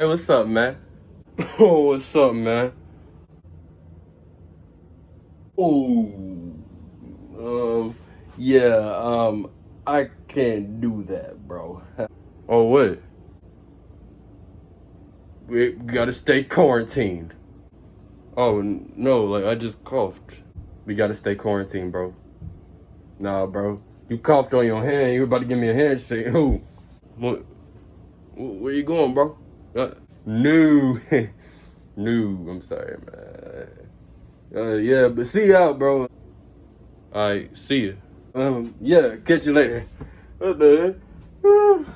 Hey, what's up, man? Oh, what's up, man? Oh, um, yeah, I can't do that, bro. Oh, what? We gotta stay quarantined. Oh, no, like, I just coughed. We gotta stay quarantined, bro. Nah, bro. You coughed on your hand. You about to give me a handshake. Who? What? Where you going, bro? No. No, I'm sorry, man. Yeah, but see you out, bro. Alright, see you. Yeah, catch you later. What the heck?